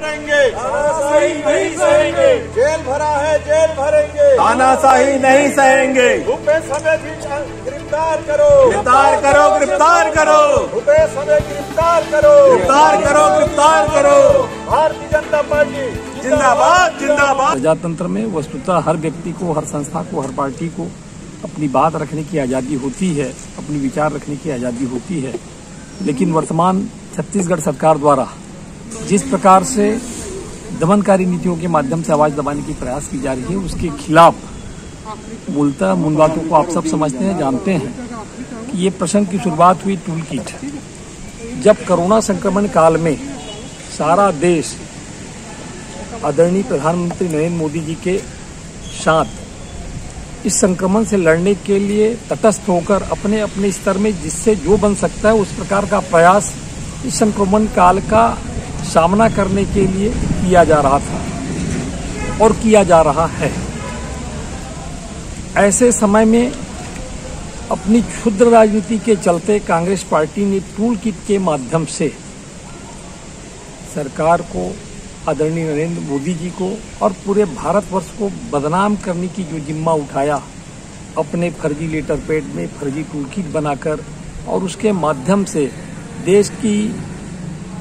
करेंगे, तानाशाही नहीं सहेंगे, जेल भरा है जेल भरेंगे, तानाशाही नहीं सहेंगे। भूपेश हमें भी गिरफ्तार करो, गिरफ्तार करो, गिरफ्तार करो, भूपेश हमें गिरफ्तार करो, गिरफ्तार करो, गिरफ्तार करो। भारतीय जनता पार्टी जिंदाबाद, जिंदाबाद। प्रजातंत्र में वस्तुतः हर व्यक्ति को, हर संस्था को, हर पार्टी को अपनी बात रखने की आज़ादी होती है, अपनी विचार रखने की आज़ादी होती है, लेकिन वर्तमान छत्तीसगढ़ सरकार द्वारा जिस प्रकार से दमनकारी नीतियों के माध्यम से आवाज दबाने की प्रयास की जा रही है, उसके खिलाफ मूलतः मूल बातों को आप सब समझते हैं, जानते हैं कि ये प्रश्न की शुरुआत हुई टूल किट। जब कोरोना संक्रमण काल में सारा देश आदरणीय प्रधानमंत्री नरेंद्र मोदी जी के साथ इस संक्रमण से लड़ने के लिए तटस्थ होकर अपने अपने स्तर में जिससे जो बन सकता है उस प्रकार का प्रयास इस संक्रमण काल का सामना करने के लिए किया जा रहा था और किया जा रहा है। ऐसे समय में अपनी क्षुद्र राजनीति के चलते कांग्रेस पार्टी ने टूल किट के माध्यम से सरकार को, आदरणीय नरेंद्र मोदी जी को और पूरे भारतवर्ष को बदनाम करने की जो जिम्मा उठाया, अपने फर्जी लेटर पैड में फर्जी टूल किट बनाकर और उसके माध्यम से देश की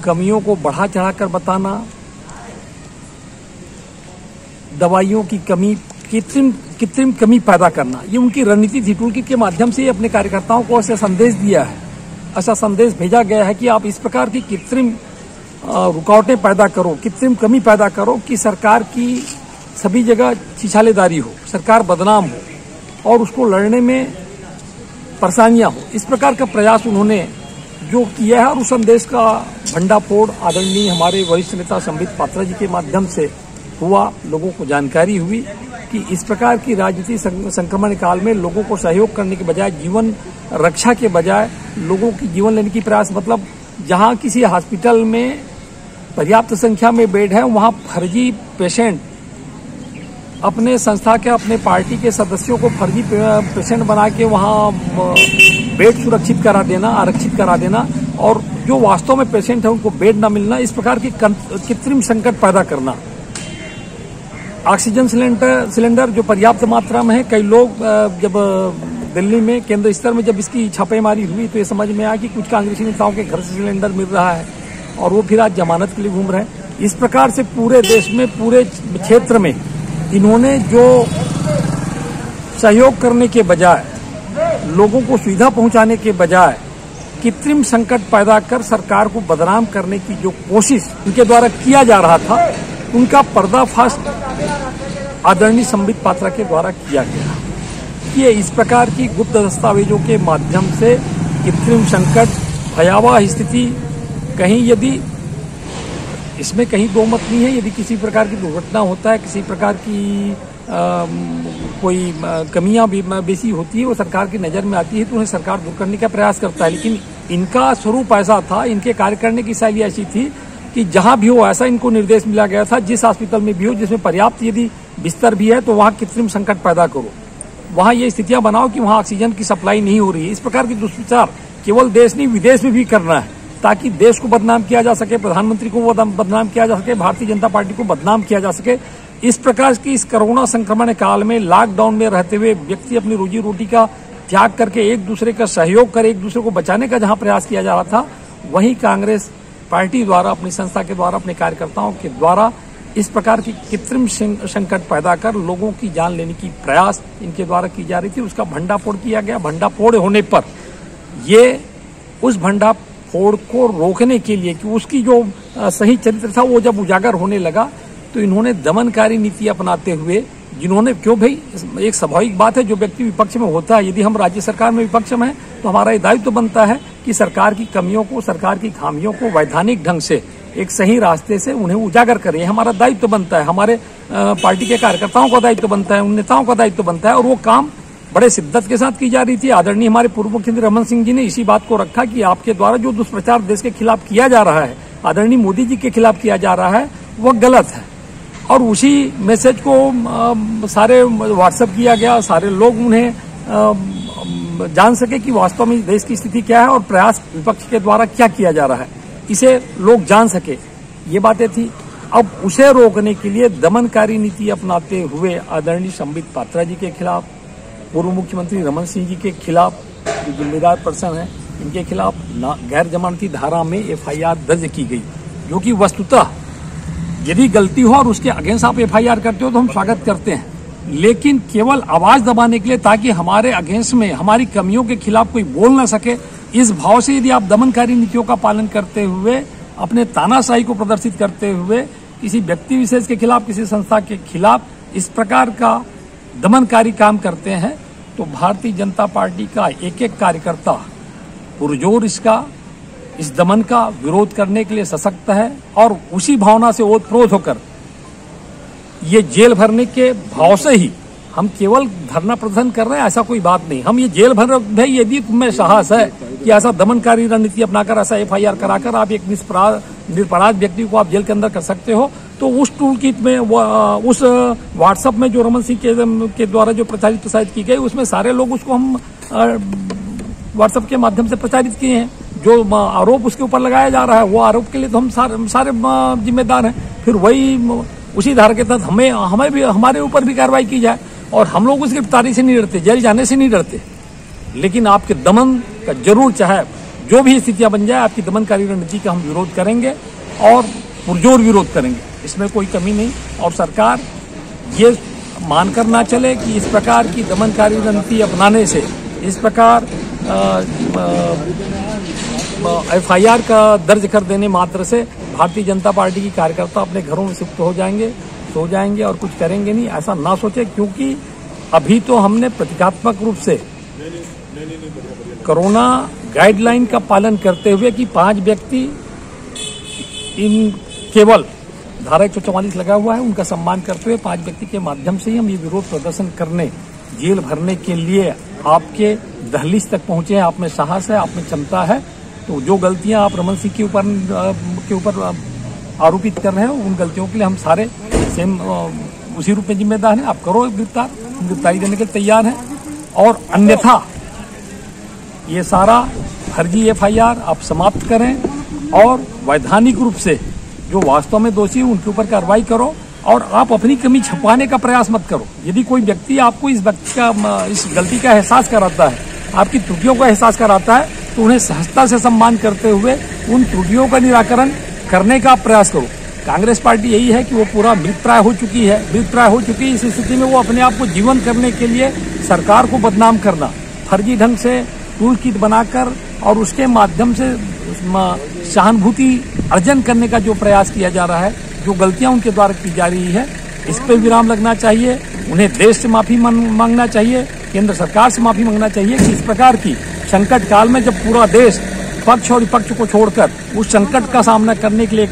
कमियों को बढ़ा चढ़ाकर बताना, दवाइयों की कमी, कृत्रिम कमी पैदा करना, ये उनकी रणनीति थी। टूल किट के माध्यम से अपने कार्यकर्ताओं को ऐसा संदेश दिया है, ऐसा संदेश भेजा गया है कि आप इस प्रकार की कृत्रिम रुकावटें पैदा करो, कृत्रिम कमी पैदा करो कि सरकार की सभी जगह छिछालेदारी हो, सरकार बदनाम हो और उसको लड़ने में परेशानियां हो। इस प्रकार का प्रयास उन्होंने जो किया है और उस संदेश का भंडाफोड़ आदरणीय हमारे वरिष्ठ नेता संबित पात्रा जी के माध्यम से हुआ। लोगों को जानकारी हुई कि इस प्रकार की राजनीति संक्रमण काल में लोगों को सहयोग करने के बजाय, जीवन रक्षा के बजाय लोगों की जीवन लेने की प्रयास, मतलब जहां किसी हॉस्पिटल में पर्याप्त संख्या में बेड है वहां फर्जी पेशेंट अपने संस्था के, अपने पार्टी के सदस्यों को फर्जी पेशेंट बना के वहां बेड सुरक्षित करा देना, आरक्षित करा देना और जो वास्तव में पेशेंट है उनको बेड न मिलना, इस प्रकार की कृत्रिम संकट पैदा करना। ऑक्सीजन सिलेंडर जो पर्याप्त मात्रा में है, कई लोग जब दिल्ली में केंद्र स्तर में जब इसकी छापेमारी हुई तो ये समझ में आया कि कुछ कांग्रेसी नेताओं के घर से सिलेंडर मिल रहा है और वो फिर आज जमानत के लिए घूम रहे हैं। इस प्रकार से पूरे देश में, पूरे क्षेत्र में इन्होंने जो सहयोग करने के बजाय, लोगों को सुविधा पहुंचाने के बजाय कृत्रिम संकट पैदा कर सरकार को बदनाम करने की जो कोशिश उनके द्वारा किया जा रहा था, उनका पर्दाफाश आदरणीय संबित पात्रा के द्वारा किया गया। कि इस प्रकार की गुप्त दस्तावेजों के माध्यम से कृत्रिम संकट, भयावह स्थिति, कहीं यदि इसमें कहीं दो मत नहीं है, यदि किसी प्रकार की दुर्घटना होता है, किसी प्रकार की कोई कमियां बेसी होती है, वो सरकार की नजर में आती है तो उन्हें सरकार दूर करने का प्रयास करता है। लेकिन इनका स्वरूप ऐसा था, इनके कार्य करने की शैली ऐसी थी कि जहां भी हो ऐसा इनको निर्देश मिला गया था, जिस हॉस्पिटल में भी हो जिसमें पर्याप्त यदि बिस्तर भी है तो वहां कृत्रिम संकट पैदा करो, वहां ये स्थितियां बनाओ कि वहां ऑक्सीजन की सप्लाई नहीं हो रही है। इस प्रकार की दुष्प्रचार केवल देश नहीं विदेश में भी करना है ताकि देश को बदनाम किया जा सके, प्रधानमंत्री को बदनाम किया जा सके, भारतीय जनता पार्टी को बदनाम किया जा सके। इस प्रकार की इस कोरोना संक्रमण काल में लॉकडाउन में रहते हुए व्यक्ति अपनी रोजी रोटी का त्याग करके एक दूसरे का सहयोग कर एक दूसरे को बचाने का जहां प्रयास किया जा रहा था, वहीं कांग्रेस पार्टी द्वारा, अपनी संस्था के द्वारा, अपने कार्यकर्ताओं के द्वारा इस प्रकार की कृत्रिम संकट पैदा कर लोगों की जान लेने की प्रयास इनके द्वारा की जा रही थी। उसका भंडाफोड़ किया गया। भंडाफोड़ होने पर ये उस भंडाफोड़ को रोकने के लिए कि उसकी जो सही चरित्र था वो जब उजागर होने लगा तो इन्होंने दमनकारी नीति अपनाते हुए, जिन्होंने, क्यों भाई, एक स्वाभाविक बात है, जो व्यक्ति विपक्ष में होता है, यदि हम राज्य सरकार में विपक्ष में हैं तो हमारा ये दायित्व बनता है कि सरकार की कमियों को, सरकार की खामियों को वैधानिक ढंग से एक सही रास्ते से उन्हें उजागर करें। हमारा दायित्व बनता है, हमारे पार्टी के कार्यकर्ताओं का दायित्व बनता है, उन नेताओं का दायित्व बनता है और वो काम बड़े शिद्दत के साथ की जा रही थी। आदरणीय हमारे पूर्व मुख्यमंत्री रमन सिंह जी ने इसी बात को रखा कि आपके द्वारा जो दुष्प्रचार देश के खिलाफ किया जा रहा है, आदरणीय मोदी जी के खिलाफ किया जा रहा है, वह गलत है। और उसी मैसेज को सारे व्हाट्सएप किया गया, सारे लोग उन्हें जान सके कि वास्तव में देश की स्थिति क्या है और प्रयास विपक्ष के द्वारा क्या किया जा रहा है, इसे लोग जान सके, ये बातें थी। अब उसे रोकने के लिए दमनकारी नीति अपनाते हुए आदरणीय संबित पात्रा जी के खिलाफ, पूर्व मुख्यमंत्री रमन सिंह जी के खिलाफ, जो जिम्मेदार पर्सन है, इनके खिलाफ गैर जमानती धारा में एफआईआर दर्ज की गई, जो कि वस्तुतः यदि गलती हो और उसके अगेंस्ट आप एफआईआर करते हो तो हम स्वागत करते हैं, लेकिन केवल आवाज दबाने के लिए, ताकि हमारे अगेंस्ट में हमारी कमियों के खिलाफ कोई बोल ना सके, इस भाव से यदि आप दमनकारी नीतियों का पालन करते हुए, अपने तानाशाही को प्रदर्शित करते हुए किसी व्यक्ति विशेष के खिलाफ, किसी संस्था के खिलाफ इस प्रकार का दमनकारी काम करते हैं, तो भारतीय जनता पार्टी का एक एक कार्यकर्ता पुरजोर इस दमन का विरोध करने के लिए सशक्त है और उसी भावना से ओतप्रोत होकर ये जेल भरने के भाव से ही हम केवल धरना प्रदर्शन कर रहे हैं, ऐसा कोई बात नहीं। हम ये जेल भर भाई, यदि तुम्हें साहस है कि ऐसा दमनकारी रणनीति अपनाकर, ऐसा एफआईआर कराकर आप एक निरपराध व्यक्ति को आप जेल के अंदर कर सकते हो, तो उस टूल किट में उस व्हाट्सएप में जो रमन सिंह के द्वारा जो प्रसारित की गई, उसमें सारे लोग उसको हम व्हाट्सएप के माध्यम से प्रचारित किए हैं। जो आरोप उसके ऊपर लगाया जा रहा है, वो आरोप के लिए तो हम सारे जिम्मेदार हैं। फिर वही उसी धारा के तहत हमारे ऊपर भी कार्रवाई की जाए, और हम लोग उसकी गिरफ्तारी से नहीं डरते, जेल जाने से नहीं डरते, लेकिन आपके दमन का जरूर, चाहे जो भी स्थितियां बन जाए, आपकी दमनकारी रणनीति का हम विरोध करेंगे और पुरजोर विरोध करेंगे, इसमें कोई कमी नहीं। और सरकार ये मानकर ना चले कि इस प्रकार की दमनकारी रणनीति अपनाने से, इस प्रकार एफआईआर का दर्ज कर देने मात्र से भारतीय जनता पार्टी की कार्यकर्ता अपने घरों में शिफ्ट हो जाएंगे, सो जाएंगे और कुछ करेंगे नहीं, ऐसा ना सोचे। क्योंकि अभी तो हमने प्रतीकात्मक रूप से कोरोना गाइडलाइन का पालन करते हुए कि 5 व्यक्ति इन केवल धारा 144 लगा हुआ है, उनका सम्मान करते हुए 5 व्यक्ति के माध्यम से ही हम ये विरोध प्रदर्शन करने, जेल भरने के लिए आपके दहलीज तक पहुंचे हैं। आप में साहस है, आप में क्षमता है, तो जो गलतियां आप रमन सिंह के ऊपर आरोपित कर रहे हैं, उन गलतियों के लिए हम सारे सेम उसी रूप में जिम्मेदार हैं। आप करो गिरफ्तारी देने के लिए तैयार हैं, और अन्यथा ये सारा फर्जी एफआईआर आप समाप्त करें और वैधानिक रूप से जो वास्तव में दोषी है उनके ऊपर कार्रवाई करो, और आप अपनी कमी छुपाने का प्रयास मत करो। यदि कोई व्यक्ति आपको इस गलती का एहसास कराता है, आपकी त्रुटियों का एहसास कराता है, तो उन्हें सहजता से सम्मान करते हुए उन त्रुटियों का निराकरण करने का प्रयास करो। कांग्रेस पार्टी यही है कि वो पूरा मृतप्राय हो चुकी है। इस स्थिति में वो अपने आप को जीवन करने के लिए सरकार को बदनाम करना, फर्जी ढंग से टूल किट बनाकर और उसके माध्यम से सहानुभूति अर्जन करने का जो प्रयास किया जा रहा है, जो गलतियां उनके द्वारा की जा रही है, इस पर विराम लगना चाहिए। उन्हें देश से माफी मांगना चाहिए, केंद्र सरकार से माफी मांगना चाहिए कि इस प्रकार की संकट काल में जब पूरा देश पक्ष और विपक्ष को छोड़कर उस संकट का सामना करने के लिए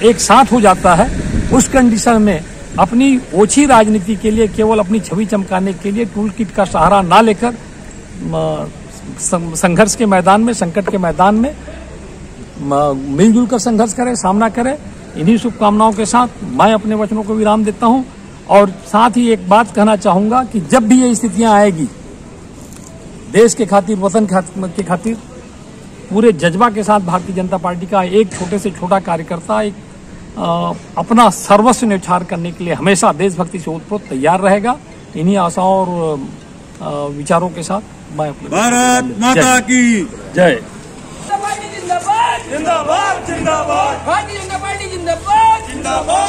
एक साथ हो जाता है, उस कंडीशन में अपनी ओछी राजनीति के लिए, केवल अपनी छवि चमकाने के लिए टूल किट का सहारा ना लेकर संघर्ष के मैदान में, संकट के मैदान में मिलजुल कर संघर्ष करें, सामना करें। इन्हीं शुभकामनाओं के साथ मैं अपने वचनों को विराम देता हूं, और साथ ही एक बात कहना चाहूंगा कि जब भी ये स्थितियां आएगी, देश के खातिर, वतन के खातिर पूरे जज्बा के साथ भारतीय जनता पार्टी का एक छोटे से छोटा कार्यकर्ता अपना सर्वस्व न्यौछावर करने के लिए हमेशा देशभक्ति से ओतप्रोत तैयार रहेगा। इन्हीं आशाओं और विचारों के साथ मैं भारत माता की जय। जिंदाबाद जिंदाबाद भारतीय जनता पार्टी जिंदाबाद जिंदाबाद